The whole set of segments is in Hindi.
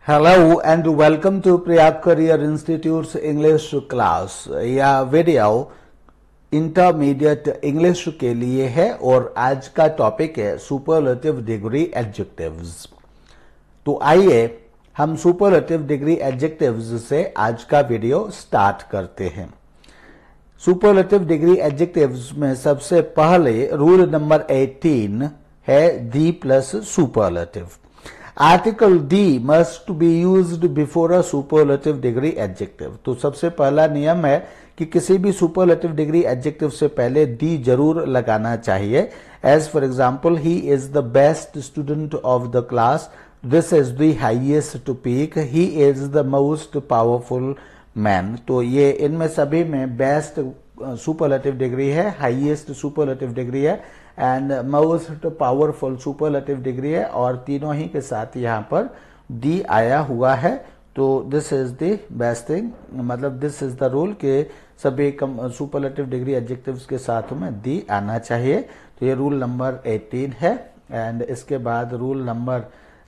Hello and welcome to Priyag Career Institute's English class। यह वीडियो इंटरमीडिएट इंग्लिश के लिए है और आज का टॉपिक है सुपरलेटिव डिग्री एडजेक्टिव्स। तो आइए हम सुपरलेटिव डिग्री एडजेक्टिव्स से आज का वीडियो स्टार्ट करते हैं। सुपरलेटिव डिग्री एडजेक्टिव्स में सबसे पहले रूल नंबर 18 है the plus superlative. Article the must be used before a superlative degree adjective. तो सबसे पहला नियम है कि किसी भी सुपरलेटिव डिग्री एडजेक्टिव से पहले दी जरूर लगाना चाहिए। As for example, he is the best student of the class, this is the highest peak, he is the most powerful man. तो ये इनमें सभी में बेस्ट सुपरलेटिव डिग्री है, हाईएस्ट सुपरलेटिव डिग्री है and most powerful superlative degree है, और तीनों ही के साथ यहाँ पर दी आया हुआ है। तो this is the best thing, मतलब दिस इज द रूल के सभी सुपरलेटिव डिग्री एडजेक्टिव्स के साथ में दी आना चाहिए। तो ये रूल नंबर 18 है एंड इसके बाद रूल नंबर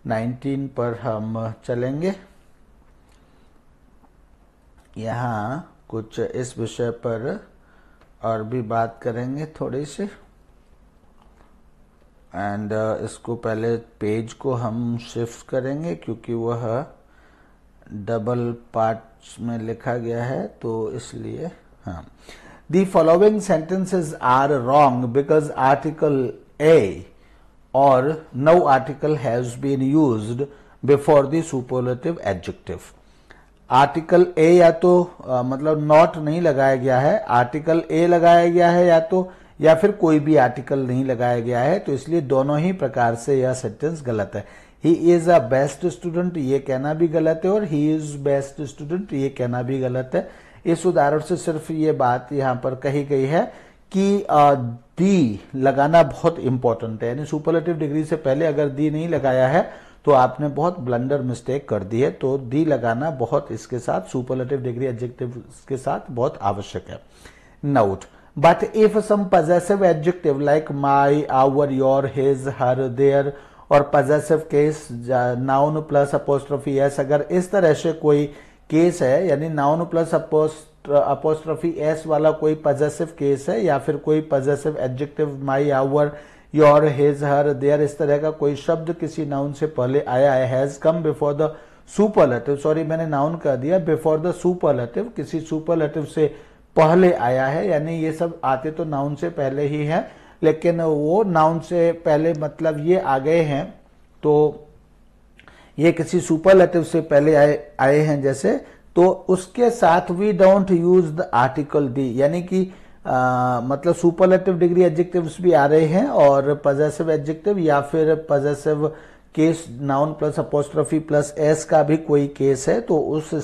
19 पर हम चलेंगे। यहाँ कुछ इस विषय पर और भी बात करेंगे थोड़ी सी एंड इसको पहले पेज को हम शिफ्ट करेंगे क्योंकि वह डबल पार्ट्स में लिखा गया है, तो इसलिए हाँ। The following sentences are wrong because article a or no article has been used before the superlative adjective. Article a या तो मतलब नॉट नहीं लगाया गया है, आर्टिकल ए लगाया गया है या फिर कोई भी आर्टिकल नहीं लगाया गया है, तो इसलिए दोनों ही प्रकार से यह सेंटेंस गलत है। He is a best student ये कहना भी गलत है और ही इज बेस्ट स्टूडेंट ये कहना भी गलत है। इस उदाहरण से सिर्फ ये बात यहाँ पर कही गई है कि दी लगाना बहुत इंपॉर्टेंट है, यानी सुपरलेटिव डिग्री से पहले अगर दी नहीं लगाया है तो आपने बहुत ब्लंडर मिस्टेक कर दी है। तो दी लगाना बहुत इसके साथ सुपरलेटिव डिग्री एडजेक्टिव के साथ बहुत आवश्यक है। Note, but if some possessive adjective like my, our, your, his, her, their और possessive case noun plus apostrophe s, अगर इस तरह से कोई केस है यानी noun plus apostrophe s वाला कोई possessive केस है या फिर कोई possessive adjective my, our, your, his, her, their इस तरह का कोई शब्द किसी नाउन से पहले आया है, has come before the superlative, sorry मैंने नाउन कह दिया, before the superlative किसी सुपरलेटिव से पहले आया है, यानी ये सब आते तो नाउन से पहले ही है लेकिन वो नाउन से पहले मतलब ये आ गए हैं तो ये किसी सुपरलेटिव से पहले आए हैं जैसे, तो उसके साथ we don't use the article the, यानी कि मतलब सुपरलेटिव डिग्री एडजेक्टिव्स भी आ रहे हैं और पजेसिव एडजेक्टिव या फिर possessive case noun plus apostrophe plus S का भी कोई केस है, तो उस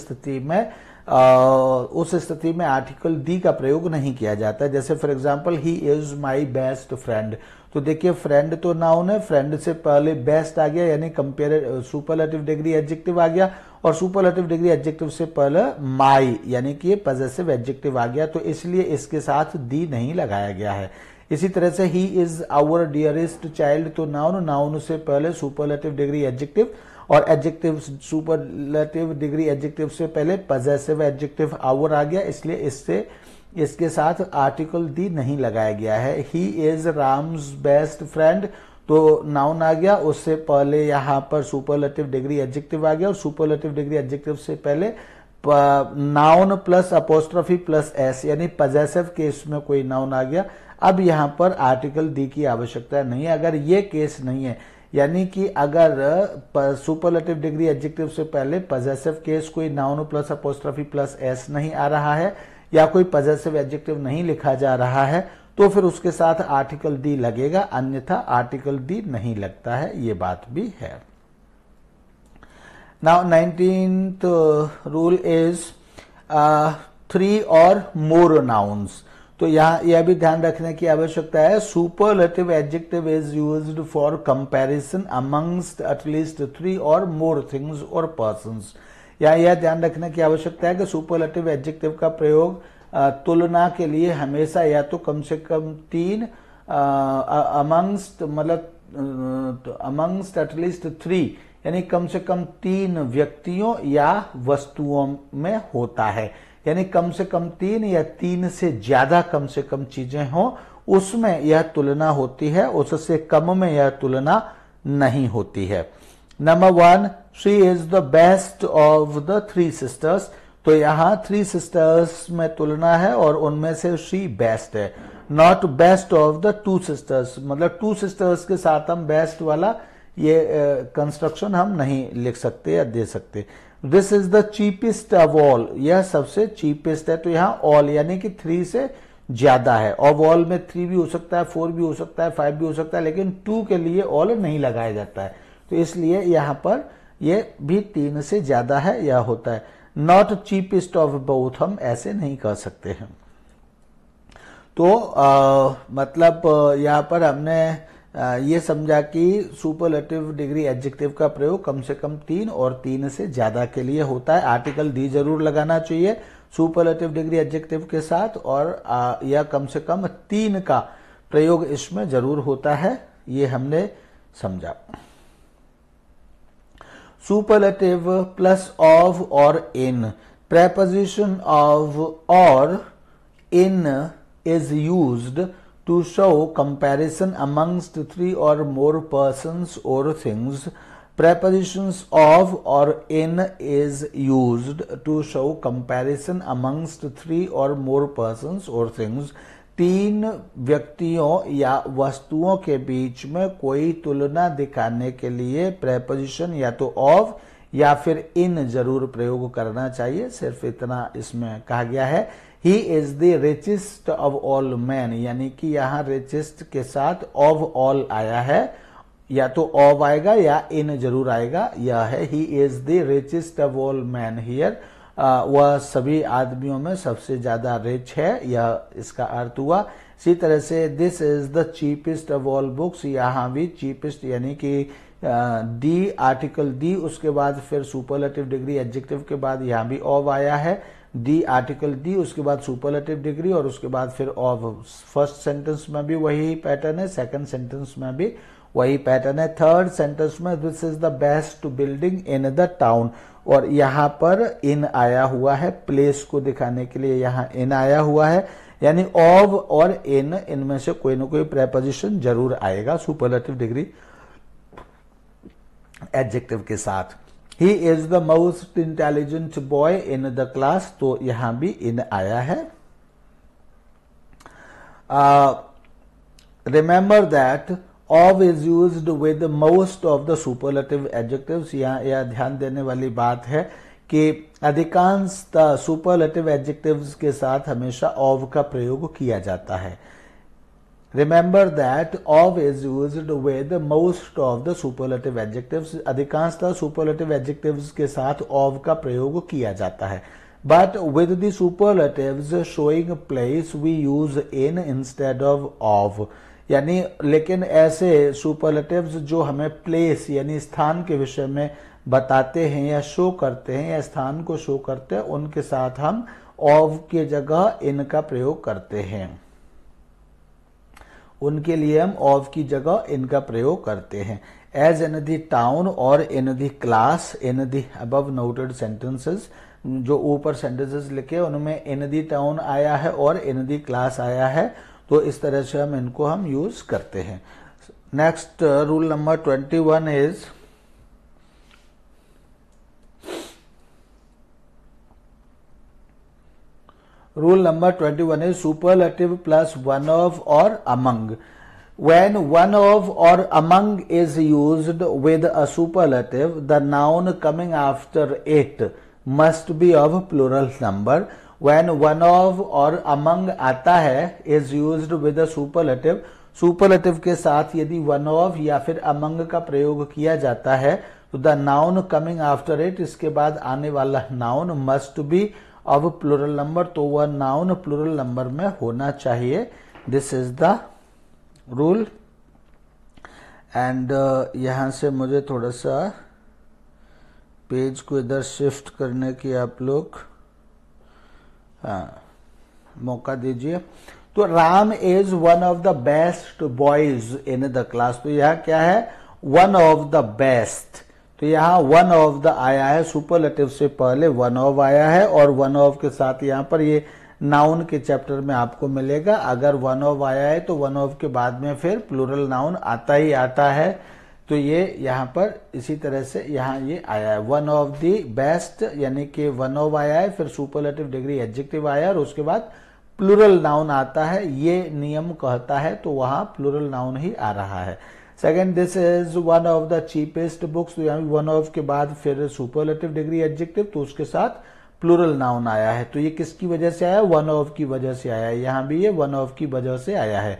स्थिति में आर्टिकल दी का प्रयोग नहीं किया जाता है। जैसे for example, he is my best friend, तो देखिए फ्रेंड तो नाउन है, फ्रेंड से पहले बेस्ट आ गया यानी कंपेयर सुपरलेटिव डिग्री एडजेक्टिव आ गया और सुपरलेटिव डिग्री एडजेक्टिव से पहले माय यानी कि पजेसिव एडजेक्टिव आ गया, तो इसलिए इसके साथ दी नहीं लगाया गया है। इसी तरह से he is our dearest child, तो नाउन से पहले सुपरलेटिव डिग्री एडजेक्टिव और एडजेक्टिव सुपरलेटिव डिग्री एडजेक्टिव से पहले पजेसिव एडजेक्टिव आवर आ गया, इसलिए इसके साथ आर्टिकल दी नहीं लगाया गया है। He is Ram's best friend, तो नाउन आ गया, उससे पहले यहाँ पर सुपरलेटिव डिग्री एडजेक्टिव आ गया और सुपरलेटिव डिग्री एडजेक्टिव से पहले noun plus apostrophe plus S यानी पजेसिव केस में कोई नाउन आ गया। अब यहाँ पर आर्टिकल दी की आवश्यकता नहीं है अगर ये केस नहीं है, यानी कि अगर सुपरलेटिव डिग्री एडजेक्टिव से पहले पजेसिव केस कोई noun plus apostrophe plus S नहीं आ रहा है या कोई पजेसिव एडजेक्टिव नहीं लिखा जा रहा है, तो फिर उसके साथ आर्टिकल दी लगेगा, अन्यथा आर्टिकल दी नहीं लगता है, ये बात भी है। नाउ 19th रूल इज 3 और मोर नाउन्स। तो यहाँ यह भी ध्यान रखने की आवश्यकता है, superlative adjective is used for comparison amongst at least 3 और मोर थिंग्स और पर्सन्स। यहाँ यह ध्यान रखने की आवश्यकता है कि सुपरलेटिव एडजेक्टिव का प्रयोग तुलना के लिए हमेशा या तो कम से कम 3 अमंगस्ट मतलब अमंगस्ट एटलीस्ट 3 यानी कम से कम 3 व्यक्तियों या वस्तुओं में होता है, यानी कम से कम 3 या 3 से ज्यादा कम से कम चीजें हों उसमें यह तुलना होती है, उससे कम में यह तुलना नहीं होती है। Number 1, she is the best of the 3 sisters. तो यहां 3 सिस्टर्स में तुलना है और उनमें से शी बेस्ट है, not best of the 2 sisters. मतलब 2 सिस्टर्स के साथ हम बेस्ट वाला ये कंस्ट्रक्शन हम नहीं लिख सकते या दे सकते। This is the cheapest of all, यह सबसे चीपेस्ट है। तो यहां ऑल यानी कि 3 से ज्यादा है। ऑफ ऑल में 3 भी हो सकता है, 4 भी हो सकता है, 5 भी हो सकता है, लेकिन 2 के लिए ऑल नहीं लगाया जाता है। तो इसलिए यहां पर यह भी 3 से ज्यादा है या होता है। नॉट चीपेस्ट ऑफ बोथ हम ऐसे नहीं कर सकते हैं। तो मतलब यहां पर हमने ये समझा कि सुपरलेटिव डिग्री एडजेक्टिव का प्रयोग कम से कम 3 और 3 से ज्यादा के लिए होता है। आर्टिकल दी जरूर लगाना चाहिए सुपरलेटिव डिग्री एडजेक्टिव के साथ, और यह कम से कम 3 का प्रयोग इसमें जरूर होता है, ये हमने समझा। सुपरलेटिव प्लस ऑफ और इन, preposition of or in is used to show comparison amongst 3 or more persons or things. Prepositions of or in is used to show comparison amongst 3 or more persons or things. 3 व्यक्तियों या वस्तुओं के बीच में कोई तुलना दिखाने के लिए प्रेपोजिशन या तो ऑफ या फिर इन जरूर प्रयोग करना चाहिए। सिर्फ इतना इसमें कहा गया है। ही is the richest of all man, यानी कि यहाँ रिचेस्ट के साथ ऑफ ऑल आया है, या तो ऑफ आएगा या इन जरूर आएगा। यह है ही is the richest of all man here, वह सभी आदमियों में सबसे ज्यादा रिच है, यह इसका अर्थ हुआ। इसी तरह से this is the cheapest of all books, यहाँ भी चीपेस्ट यानी कि डी आर्टिकल डी, उसके बाद फिर सुपरलेटिव डिग्री एडजेक्टिव के बाद यहाँ भी ऑफ आया है। डी आर्टिकल डी, उसके बाद सुपरलेटिव डिग्री और उसके बाद फिर ऑफ। फर्स्ट सेंटेंस में भी वही पैटर्न है, सेकंड सेंटेंस में भी वही पैटर्न है। थर्ड सेंटेंस में this is the best building in the town, और यहाँ पर इन आया हुआ है प्लेस को दिखाने के लिए, यहाँ इन आया हुआ है। यानी ऑफ और इन, इनमें से कोई ना कोई प्रेपोजिशन जरूर आएगा सुपरलेटिव डिग्री एडजेक्टिव के साथ। ही is the most intelligent boy in the class, तो यहां भी इन आया है। Remember that of is used with most of the superlative adjectives. यह ध्यान देने वाली बात है कि अधिकांश सुपरलेटिव एडजेक्टिव्स के साथ हमेशा ऑफ का प्रयोग किया जाता है। Remember that of is used with most of the superlative adjectives. अधिकांशतः superlative adjectives के साथ of का प्रयोग किया जाता है। But with the superlatives showing place we use in instead of. यानी लेकिन ऐसे superlatives जो हमें place यानी स्थान के विषय में बताते हैं या शो करते हैं या स्थान को शो करते हैं, उनके साथ हम of की जगह in का प्रयोग करते हैं। उनके लिए हम ऑफ की जगह इनका प्रयोग करते हैं। एज इन द टाउन और in the class, in the above noted sentences, जो ऊपर सेंटेंसेस लिखे उनमें इन द टाउन आया है और इन द क्लास आया है, तो इस तरह से हम इनको हम यूज करते हैं। Next rule number 21 is Rule number 21 is superlative plus one of or among. When one of or among is used with a superlative, the noun coming after it must be of plural number. When one of or among आता है is used with a superlative, superlative के साथ यदि one of या फिर among का प्रयोग किया जाता है, तो the noun coming after it, इसके बाद आने वाला noun must be of plural number, तो वह नाउन प्लूरल नंबर में होना चाहिए। This is the rule. And यहां से मुझे थोड़ा सा पेज को इधर शिफ्ट करने की आप लोग मौका दीजिए। तो Ram is one of the best boys in the class, तो यह क्या है, वन ऑफ द बेस्ट। तो यहाँ वन ऑफ द आया है, सुपरलेटिव से पहले वन ऑफ आया है और वन ऑफ के साथ यहाँ पर ये नाउन के चैप्टर में आपको मिलेगा। अगर वन ऑफ आया है तो वन ऑफ के बाद में फिर प्लूरल नाउन आता ही आता है। तो ये यहाँ पर इसी तरह से यहाँ ये आया है वन ऑफ द बेस्ट, यानी कि वन ऑफ आया है, फिर सुपरलेटिव डिग्री एडजेक्टिव आया और उसके बाद प्लूरल नाउन आता है। ये नियम कहता है, तो वहां प्लूरल नाउन ही आ रहा है। Second, this is one of the cheapest books, तो यहाँ वन ऑफ के बाद फिर सुपरलेटिव डिग्री एडजेक्टिव, तो उसके साथ प्लूरल नाउन आया है। तो ये किसकी वजह से आया? वन ऑफ की वजह से आया है। यहाँ भी ये वन ऑफ की वजह से आया है।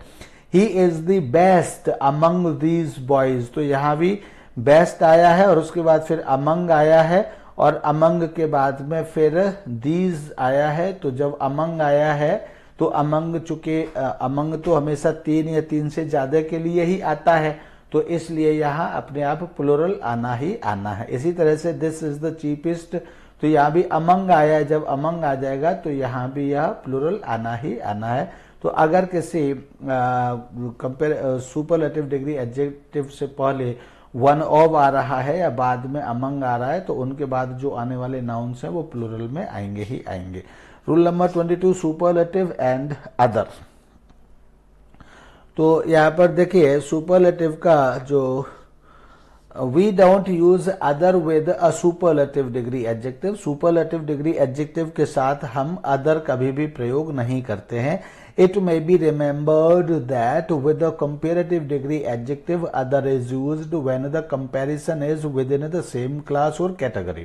ही is the best among these boys, तो यहाँ भी बेस्ट आया है और उसके बाद फिर अमंग आया है और अमंग के बाद में फिर दीज आया है। तो जब अमंग आया है तो अमंग, चूंकि अमंग तो हमेशा 3 या 3 से ज्यादा के लिए ही आता है, तो इसलिए यहाँ अपने आप प्लूरल आना ही आना है। इसी तरह से दिस इज द चीपेस्ट, तो यहाँ भी अमंग आया है, जब अमंग आ जाएगा तो यहाँ भी यह प्लूरल आना ही आना है। तो अगर किसी सुपरलेटिव डिग्री एडजेक्टिव से पहले वन ऑफ आ रहा है या बाद में अमंग आ रहा है, तो उनके बाद जो आने वाले नाउन्स हैं वो प्लूरल में आएंगे ही आएंगे। Rule number 22, superlative and other. तो यहाँ पर देखिए सुपरलेटिव का जो we don't use other with a superlative degree adjective, superlative degree adjective के साथ हम अदर कभी भी प्रयोग नहीं करते हैं। It may be remembered that with the comparative degree adjective other is used when the comparison is within the same class or category।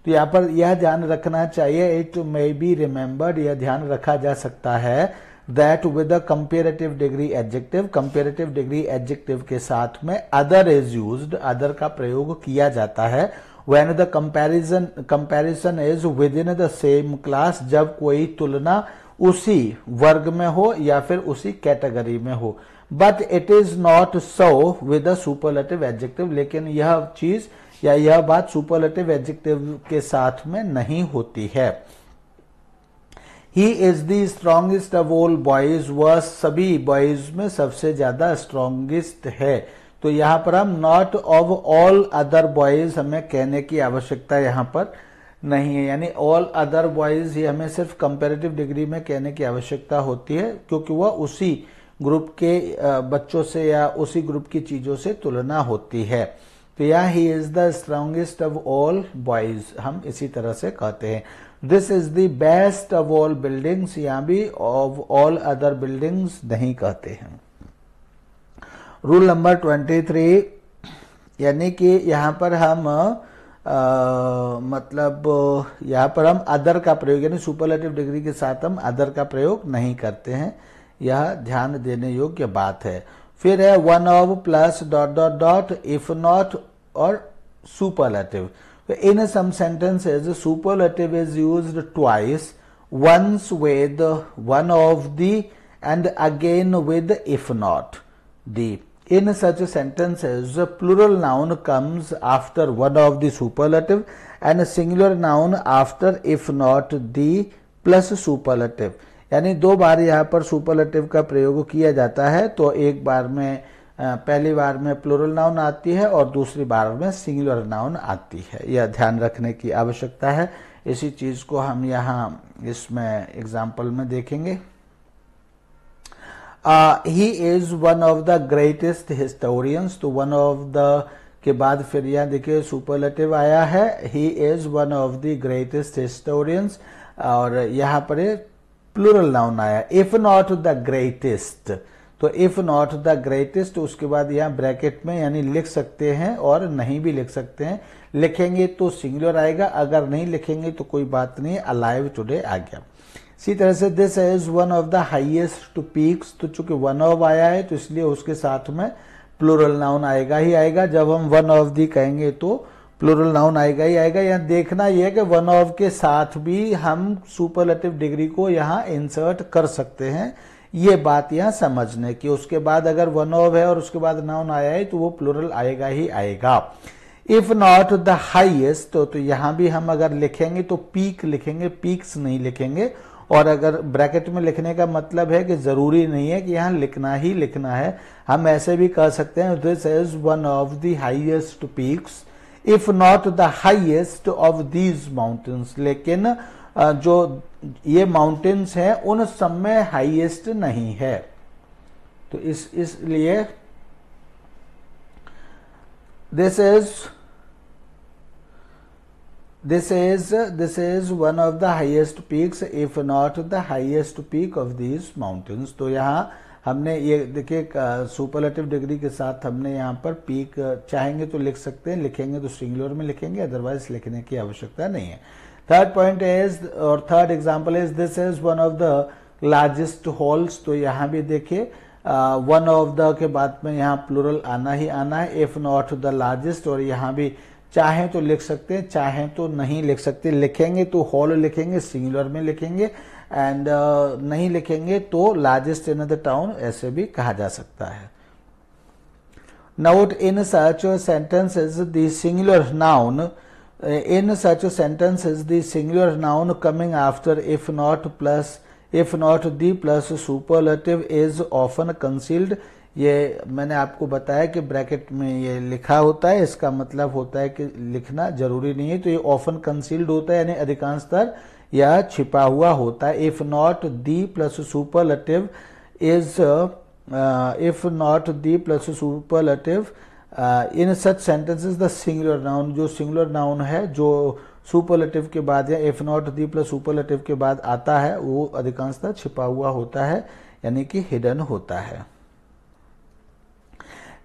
तो यहाँ पर यह ध्यान रखना चाहिए, it may be remembered, यह ध्यान रखा जा सकता है that with the comparative degree adjective, comparative degree adjective के साथ में other is used, other का प्रयोग किया जाता है when the comparison is within the same class, जब कोई तुलना उसी वर्ग में हो या फिर उसी कैटेगरी में हो। But it is not so with superlative adjective, लेकिन यह चीज या यह बात सुपरलेटिव एडजेक्टिव के साथ में नहीं होती है। ही is the strongest of all boys, वह सभी बॉयज में सबसे ज्यादा स्ट्रॉन्गेस्ट है। तो यहां पर हम not of all other boys हमें कहने की आवश्यकता यहां पर नहीं है, यानी ऑल अदर बॉयज ये हमें सिर्फ कंपैरेटिव डिग्री में कहने की आवश्यकता होती है, क्योंकि वह उसी ग्रुप के बच्चों से या उसी ग्रुप की चीजों से तुलना होती है। तो यहाँ ही is the strongest of all boys हम इसी तरह से कहते हैं। This is the best of all buildings, यहाँ भी ऑफ ऑल अदर बिल्डिंग्स नहीं कहते हैं। रूल नंबर 23, यानी कि यहाँ पर हम मतलब यहाँ पर हम अदर का प्रयोग, यानी सुपरलेटिव डिग्री के साथ हम अदर का प्रयोग नहीं करते हैं, यह ध्यान देने योग्य बात है। फिर है one of plus dot dot dot if not और superlative. In some sentences superlative is used twice, once with one of the and again with if not the. In such sentences, the plural noun comes after one of the superlative and a singular noun after if not the plus superlative। यानी 2 बार यहाँ पर सुपरलेटिव का प्रयोग किया जाता है, तो एक बार में पहली बार में प्लूरल नाउन आती है और दूसरी बार में सिंगुलर नाउन आती है। यह ध्यान रखने की आवश्यकता है। इसी चीज को हम यहाँ इसमें एग्जाम्पल में देखेंगे। He is one of the greatest historians, तो वन ऑफ द के बाद फिर यहाँ देखिए सुपरलेटिव आया है, he is one of the greatest historians, और यहाँ पर प्लूरल नाउन आया इफ नॉट द ग्रेटेस्ट। तो इफ नॉट द ग्रेटेस्ट उसके बाद यहाँ ब्रैकेट में यानी लिख सकते हैं और नहीं भी लिख सकते हैं, लिखेंगे तो सिंगुलर आएगा, अगर नहीं लिखेंगे तो कोई बात नहीं, अलाइव टुडे आ गया। इसी तरह से this is one of the highest peaks, तो चूंकि वन ऑफ आया है तो इसलिए उसके साथ में प्लूरल नाउन आएगा ही आएगा। जब हम वन ऑफ दी कहेंगे तो प्लूरल नाउन आएगा ही आएगा। यहाँ देखना यह है कि वन ऑफ के साथ भी हम सुपरलेटिव डिग्री को यहाँ इंसर्ट कर सकते हैं, ये बात यहाँ समझने की। उसके बाद अगर वन ऑफ है और उसके बाद नाउन आया है तो वो प्लूरल आएगा ही आएगा। इफ नॉट द हाईएस्ट, तो यहाँ भी हम अगर लिखेंगे तो पीक लिखेंगे, पीक्स नहीं लिखेंगे। और अगर ब्रैकेट में लिखने का मतलब है कि जरूरी नहीं है कि यहाँ लिखना ही लिखना है, हम ऐसे भी कह सकते हैं this is one of the highest peaks if not the highest of these mountains, लेकिन जो ये माउंटेन्स हैं उन सब में हाईएस्ट नहीं है। तो इसलिए this is one of the highest peaks if not the highest peak of these mountains। तो यहाँ हमने ये देखिए सुपरलेटिव डिग्री के साथ हमने यहाँ पर पीक चाहेंगे तो लिख सकते हैं, लिखेंगे तो सिंगुलर में लिखेंगे, अदरवाइज लिखने की आवश्यकता नहीं है। थर्ड पॉइंट इज और third example is this is one of the largest halls. तो यहाँ भी देखिए वन ऑफ द के बाद में यहाँ प्लूरल आना ही आना है, इफ नॉट द लार्जेस्ट, और यहाँ भी चाहें तो लिख सकते हैं, चाहें तो नहीं लिख सकते। लिखेंगे तो हॉल लिखेंगे, सिंगुलर में लिखेंगे, एंड नहीं लिखेंगे तो लार्जेस्ट इन द टाउन ऐसे भी कहा जा सकता है। Note in such sentences the singular noun in such sentences the singular noun coming after if not the plus superlative is often concealed। ये मैंने आपको बताया कि ब्रैकेट में ये लिखा होता है, इसका मतलब होता है कि लिखना जरूरी नहीं है। तो ये ऑफन कंसील्ड होता है, यानी अधिकांशतर यह छिपा हुआ होता है। If not the plus superlative is in such sentences the singular noun, जो सिंगुलर नाउन है जो सुपरलेटिव के बाद या if not the plus superlative के बाद आता है वो अधिकांशतः छिपा हुआ होता है, यानी कि हिडन होता है।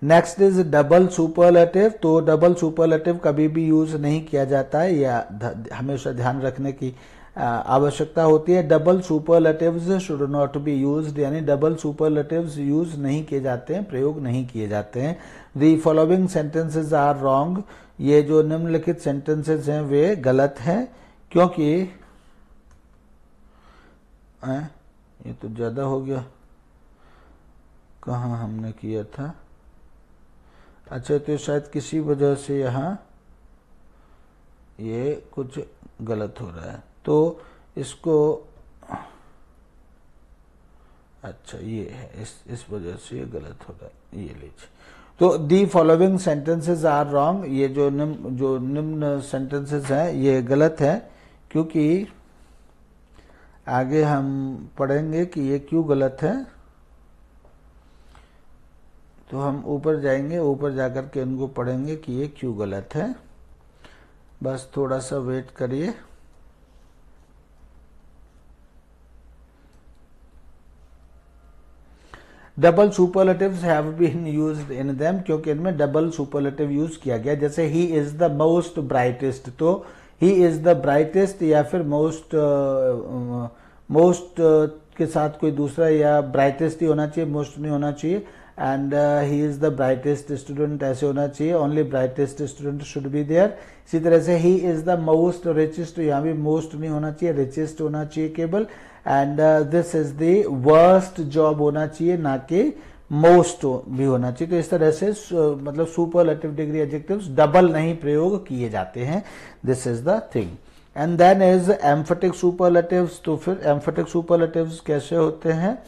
Next is double superlative. तो डबल सुपरलेटिव कभी भी यूज नहीं किया जाता है, या हमेशा ध्यान रखने की आवश्यकता होती है। Double superlatives should not be used, यानी डबल सुपरलेटिव्स यूज नहीं किए जाते हैं, प्रयोग नहीं किए जाते हैं। The following sentences are wrong. ये जो निम्नलिखित सेंटेंसेस हैं वे गलत हैं, क्योंकि ये तो ज्यादा हो गया, कहाँ हमने किया था। अच्छा, तो शायद किसी वजह से यहाँ ये कुछ गलत हो रहा है, तो इसको अच्छा ये है, इस वजह से ये गलत हो रहा है, ये लीजिए। तो the following sentences are wrong, ये जो निम्न सेंटेंसेस हैं ये गलत है, क्योंकि आगे हम पढ़ेंगे कि ये क्यों गलत है। तो हम ऊपर जाएंगे, ऊपर जाकर के इनको पढ़ेंगे कि ये क्यों गलत है। बस थोड़ा सा वेट करिए। Double superlatives have been used in them, क्योंकि इनमें डबल सुपरलेटिव यूज किया गया। जैसे he is the most brightest, तो ही इज द ब्राइटेस्ट या फिर मोस्ट के साथ कोई दूसरा या ब्राइटेस्ट ही होना चाहिए, मोस्ट नहीं होना चाहिए। And he is the brightest student ऐसे होना चाहिए, only brightest student should be there. इसी तरह से he is the most richest, यहाँ भी मोस्ट नहीं होना चाहिए, रिचेस्ट होना चाहिए केवल। And this is the worst job होना चाहिए, ना कि मोस्ट भी होना चाहिए। तो इस तरह से मतलब सुपरलेटिव डिग्री एडजेक्टिव्स डबल नहीं प्रयोग किए जाते हैं। This is the thing. And then is emphatic superlatives. तो फिर एम्फेटिक सुपरलेटिव्स कैसे होते हैं?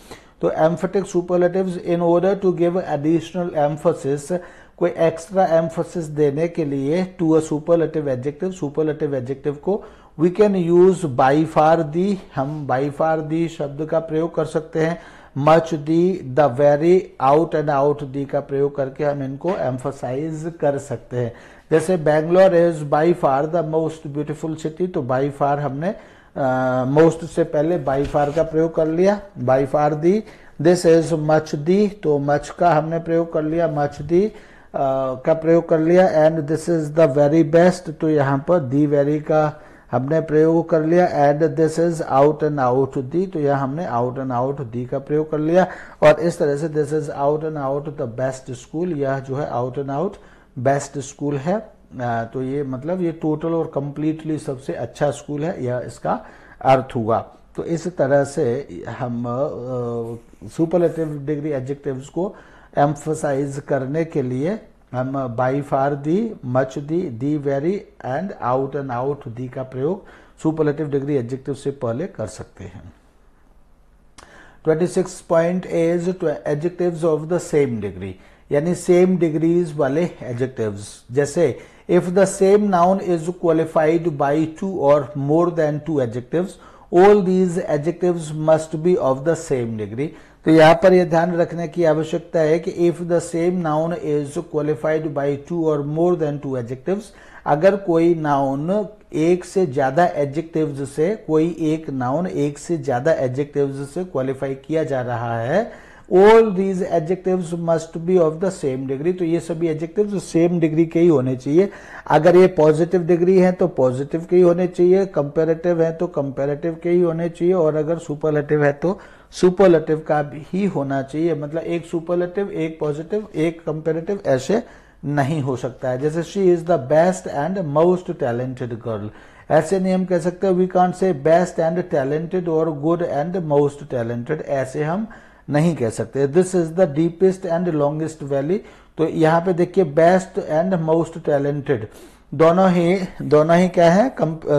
तो emphatic superlatives in order to give additional emphasis, कोई एक्स्ट्रा एम्फोसिस देने के लिए to a superlative adjective, superlative adjective को we can use by far the, हम बाई फार दी शब्द का प्रयोग कर सकते हैं। Much the, the very, out and out the का प्रयोग करके हम इनको एम्फोसाइज कर सकते हैं। जैसे Bangalore is by far the most beautiful city, तो बाई फार हमने मोस्ट से पहले बाई फार का प्रयोग कर लिया, by far the. This is much the, तो मच का हमने प्रयोग कर लिया, मच दी का प्रयोग कर लिया। And this is the very best, तो यहाँ पर दी वेरी का हमने प्रयोग कर लिया। And this is out and out the, तो यहाँ हमने आउट एंड आउट दी का प्रयोग कर लिया। और इस तरह से this is out and out the best school, यह जो है out and out best school है। तो ये मतलब ये टोटल और कंप्लीटली सबसे अच्छा स्कूल है, यह इसका अर्थ हुआ। तो इस तरह से हम सुपरलेटिव डिग्री एडजेक्टिव्स को एम्फसाइज करने के लिए हम by far the, much the very and out the का प्रयोग सुपरलेटिव डिग्री एडजेक्टिव से पहले कर सकते हैं। 26 point is adjectives of the same degree. यानी सेम डिग्रीज वाले एडजेक्टिव्स। जैसे if the same noun is qualified by 2 और more than 2 adjectives, all these adjectives must be of the same degree. तो यहां पर यह ध्यान रखने की आवश्यकता है कि if the same noun is qualified by 2 और मोर देन 2 एडजेक्टिव्स, अगर कोई नाउन एक से ज्यादा एडजेक्टिव्स से, कोई एक नाउन एक से ज्यादा एडजेक्टिव्स से क्वालिफाई किया जा रहा है, all these adjectives must be of the same degree. तो ये सभी एडजेक्टिव्स सेम डिग्री के ही होने चाहिए। अगर ये पॉजिटिव डिग्री है तो पॉजिटिव के ही होने चाहिए, कंपैरेटिव है तो कंपैरेटिव के ही होने चाहिए, और अगर सुपरलेटिव है तो सुपरलेटिव का ही होना चाहिए। मतलब एक सुपरलेटिव, एक पॉजिटिव, एक कंपैरेटिव, ऐसे नहीं हो सकता है। जैसे she is the best and most talented girl, ऐसे नहीं हम कह सकते। We can't say best and talented और गुड एंड मोस्ट टैलेंटेड, ऐसे हम नहीं कह सकते। This is the deepest and longest valley, तो यहाँ पे देखिए बेस्ट एंड मोस्ट टैलेंटेड दोनों ही क्या है,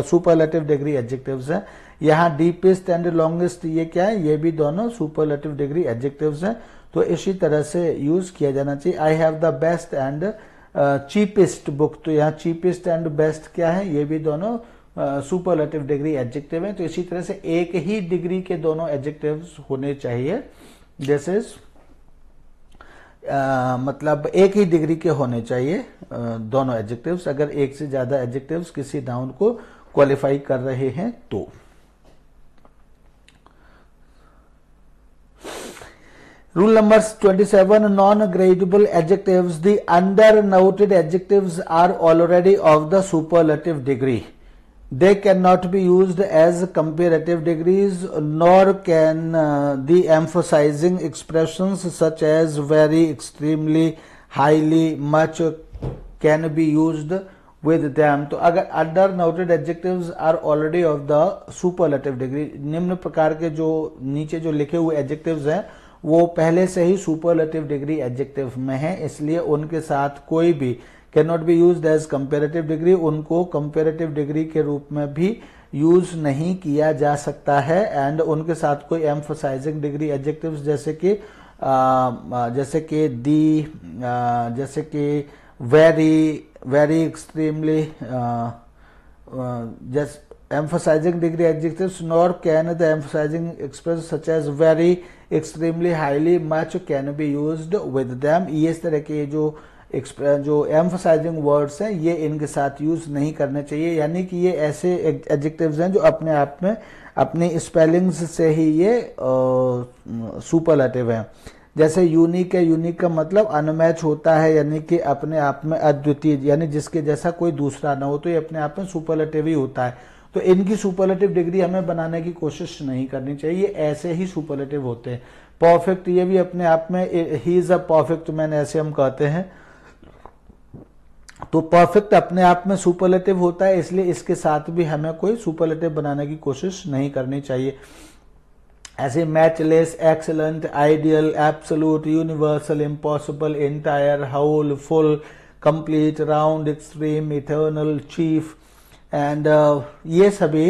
सुपरलेटिव डिग्री एडजेक्टिव्स हैं। यहाँ डीपेस्ट एंड लॉन्गेस्ट ये क्या है, ये भी दोनों सुपरलेटिव डिग्री एडजेक्टिव्स हैं। तो इसी तरह से यूज किया जाना चाहिए। I have the best and cheapest book, तो यहाँ चीपेस्ट एंड बेस्ट क्या है, ये भी दोनों सुपरलेटिव डिग्री एडजेक्टिव हैं। तो इसी तरह से एक ही डिग्री के दोनों एडजेक्टिव्स होने चाहिए। जैसे मतलब एक ही डिग्री के होने चाहिए दोनों एडजेक्टिव्स, अगर एक से ज्यादा एडजेक्टिव्स किसी नाउन को क्वालिफाई कर रहे हैं तो। Rule number 27, non-gradable adjectives. The under-noted adjectives are already of the superlative degree. They cannot be used as comparative degrees, nor can the emphasizing expressions such as very, extremely, highly, much can be used with them. तो अगर under-noted adjectives are already of the superlative degree, निम्न प्रकार के जो नीचे जो लिखे हुए adjectives हैं वो पहले से ही सुपरलेटिव डिग्री एडजेक्टिव में है, इसलिए उनके साथ कोई भी can not be used as comparative degree, उनको कंपैरेटिव डिग्री के रूप में भी यूज नहीं किया जा सकता है। एंड उनके साथ कोई एम्फसाइजिंग डिग्री एडजेक्टिव्स जैसे कि very, very, extremely, emphasizing degree adjectives, nor can the emphasizing expressions such as very, extremely, highly, much can be used with them. ये इस तरह के जो emphasizing words हैं ये इनके साथ यूज नहीं करने चाहिए, यानी कि ये ऐसे adjectives हैं जो अपने आप में अपनी स्पेलिंग्स से ही ये सुपरलेटिव हैं। जैसे यूनिक है, यूनिक का मतलब अनमैच होता है, यानी कि अपने आप में अद्वितीय, यानी जिसके जैसा कोई दूसरा ना हो, तो ये अपने आप में सुपरलेटिव ही होता है। तो इनकी सुपरलेटिव डिग्री हमें बनाने की कोशिश नहीं करनी चाहिए, ये ऐसे ही सुपरलेटिव होते हैं। परफेक्ट, ये भी अपने आप में he is a perfect man, ऐसे हम कहते हैं। तो परफेक्ट अपने आप में सुपरलेटिव होता है, इसलिए इसके साथ भी हमें कोई सुपरलेटिव बनाने की कोशिश नहीं करनी चाहिए। ऐसे matchless, excellent, ideal, absolute, universal, impossible, entire, whole, full, complete, round, extreme, eternal, chief and ये सभी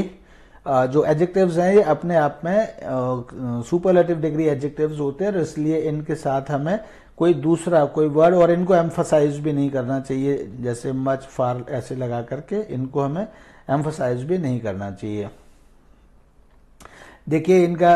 जो एडजेक्टिव्स हैं ये अपने आप में सुपरलेटिव डिग्री एडजेक्टिव्स होते हैं, इसलिए इनके साथ हमें कोई दूसरा कोई वर्ड, और इनको एम्फसाइज भी नहीं करना चाहिए, जैसे मच, फार ऐसे लगा करके इनको हमें एम्फसाइज भी नहीं करना चाहिए। देखिए इनका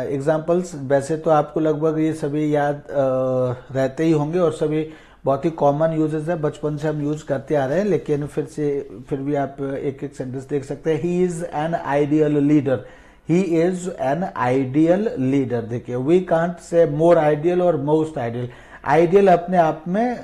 एग्जाम्पल्स वैसे तो आपको लगभग ये सभी याद रहते ही होंगे और सभी बहुत ही कॉमन यूजेस है, बचपन से हम यूज करते आ रहे हैं, लेकिन फिर भी आप एक एक सेंटेंस देख सकते हैं। He is an ideal leader, he is an ideal leader. देखिए we can't say more ideal or most ideal. Ideal अपने आप में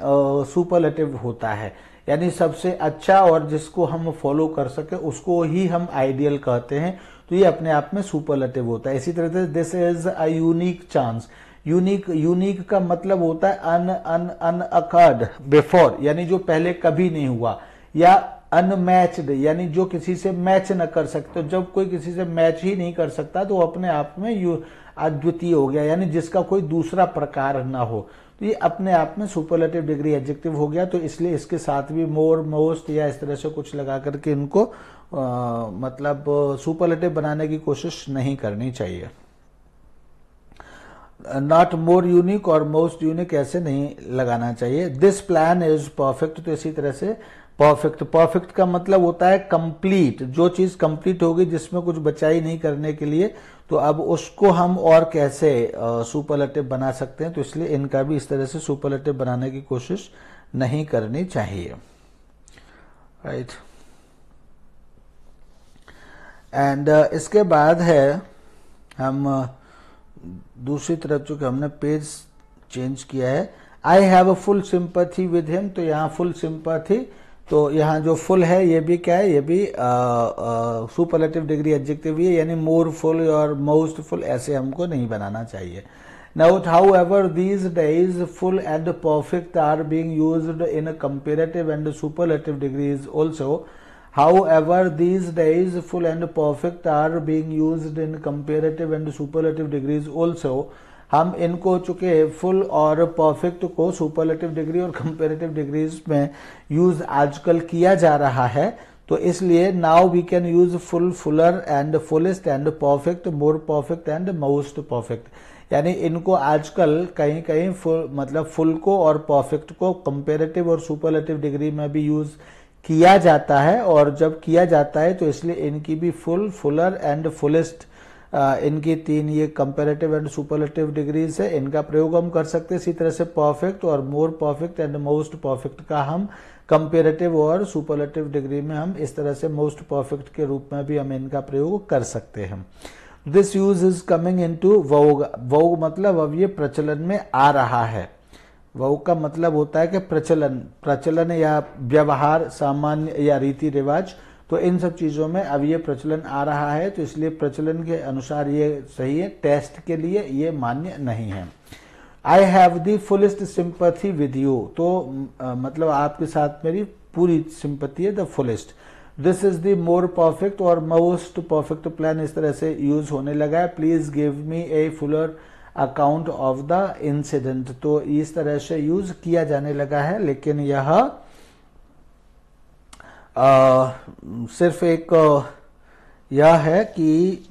सुपरलेटिव होता है, यानी सबसे अच्छा और जिसको हम फॉलो कर सके उसको ही हम आइडियल कहते हैं, तो ये अपने आप में सुपरलेटिव होता है। इसी तरह से this is a unique chance. Unique का मतलब होता है अनअकर्ड बिफोर, यानी जो पहले कभी नहीं हुआ, या अनमैच्ड, यानी जो किसी से मैच न कर सकते। तो जब कोई किसी से मैच ही नहीं कर सकता तो अपने आप में अद्वितीय हो गया, यानी जिसका कोई दूसरा प्रकार ना हो, तो ये अपने आप में सुपरलेटिव डिग्री एडजेक्टिव हो गया। तो इसलिए इसके साथ भी मोर, मोस्ट या इस तरह से कुछ लगा करके इनको मतलब सुपरलेटिव बनाने की कोशिश नहीं करनी चाहिए। नॉट मोर यूनिक और मोस्ट यूनिक ऐसे नहीं लगाना चाहिए। दिस प्लान इज परफेक्ट, तो इसी तरह से परफेक्ट, परफेक्ट का मतलब होता है कंप्लीट, जो चीज कंप्लीट होगी जिसमें कुछ बचाई नहीं करने के लिए, तो अब उसको हम और कैसे सुपरलेटिव बना सकते हैं, तो इसलिए इनका भी इस तरह से सुपरलेटिव बनाने की कोशिश नहीं करनी चाहिए, राइट। एंड इसके बाद है हम दूसरी तरफ, चूंकि हमने पेज चेंज किया है, I have a full sympathy with him, तो यहाँ फुल सिंपैथी, तो यहाँ जो फुल है ये भी क्या है, ये भी सुपरलेटिव डिग्री एडजेक्टिव ही है, यानी मोर फुल और मोस्ट फुल ऐसे हमको नहीं बनाना चाहिए। Note, however, these days full and perfect are being used in a comparative and superlative degrees also. However, these days full and perfect are being used in comparative and superlative degrees also. हम इनको चुके फुल और परफेक्ट को सुपरलेटिव डिग्री और कंपेरेटिव डिग्रीज में यूज आजकल किया जा रहा है, तो इसलिए now we can use full, fuller and fullest and perfect, more perfect and most perfect, यानी इनको आजकल कहीं कहीं फुल मतलब फुल को और परफेक्ट को कंपेरेटिव और सुपरलेटिव डिग्री में भी यूज किया जाता है, और जब किया जाता है तो इसलिए इनकी भी फुल, फुलर एंड फुलेस्ट, इनकी तीन ये कंपेरेटिव एंड सुपरलेटिव डिग्रीज है, इनका प्रयोग हम कर सकते हैं। इसी तरह से परफेक्ट और मोर परफेक्ट एंड मोस्ट परफेक्ट का हम कंपेरेटिव और सुपरलेटिव डिग्री में हम इस तरह से मोस्ट परफेक्ट के रूप में भी हम इनका प्रयोग कर सकते हैं। This use is coming into vogue, vogue मतलब अब ये प्रचलन में आ रहा है। वोग का मतलब होता है कि प्रचलन, प्रचलन या व्यवहार, सामान्य या रीति रिवाज, तो इन सब चीजों में अब ये प्रचलन आ रहा है, तो इसलिए प्रचलन के अनुसार ये सही है, टेस्ट के लिए ये मान्य नहीं है। I have the fullest sympathy with you, तो मतलब आपके साथ मेरी पूरी सिंपैथी है, the fullest. This is the more perfect और मोस्ट परफेक्ट प्लान इस तरह से यूज होने लगा है। Please give me A Fuller account of the incident, तो इस तरह से यूज किया जाने लगा है, लेकिन यह सिर्फ एक यह है कि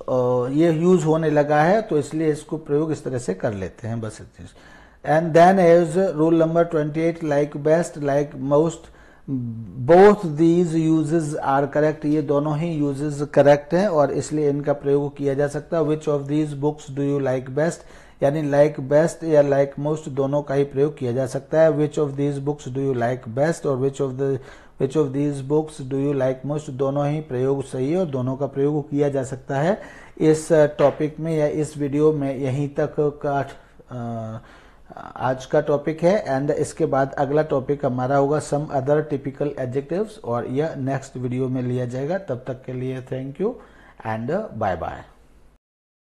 ये यूज होने लगा है, तो इसलिए इसको प्रयोग इस तरह से कर लेते हैं, बस इतनी। And then as rule number 28, like best, like most, both these uses are correct, ये दोनों ही यूजेस करेक्ट हैं और इसलिए इनका प्रयोग किया जा सकता है। Which of these books do you like best, यानी लाइक बेस्ट या लाइक मोस्ट दोनों का ही प्रयोग किया जा सकता है। Which of these books do you like best और which of these books do you like most, दोनों ही प्रयोग सही है और दोनों का प्रयोग किया जा सकता है। इस टॉपिक में या इस वीडियो में यहीं तक का आज का टॉपिक है, एंड इसके बाद अगला टॉपिक हमारा होगा सम अदर टिपिकल एडजेक्टिव्स, और यह नेक्स्ट वीडियो में लिया जाएगा। तब तक के लिए thank you and bye bye.